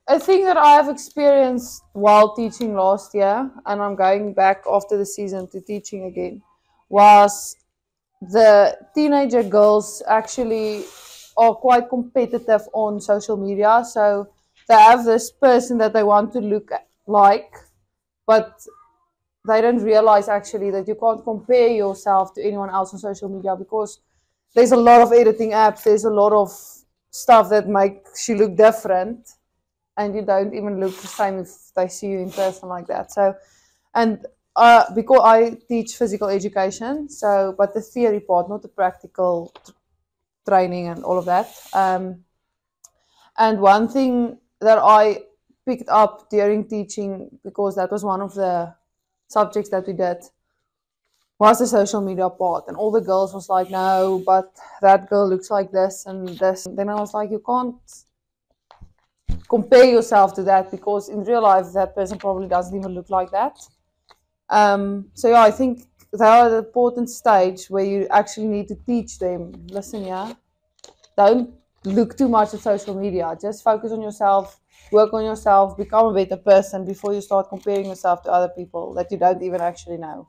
A thing that I have experienced while teaching last year, and I'm going back after the season to teaching again, was the teenager girls actually are quite competitive on social media. So they have this person that they want to look like, but they don't realize actually that you can't compare yourself to anyone else on social media because there's a lot of editing apps, there's a lot of stuff that makes you look different, and you don't even look the same if they see you in person like that. So, and because I teach physical education, so but the theory part, not the practical training and all of that. And one thing that I picked up during teaching, because that was one of the subjects that we did, was the social media part. And all the girls was like, no, but that girl looks like this and this. And then I was like, you can't compare yourself to that because in real life that person probably doesn't even look like that. So yeah, I think they are at an important stage where you actually need to teach them, listen, yeah, don't look too much at social media. Just focus on yourself, work on yourself, become a better person before you start comparing yourself to other people that you don't even actually know.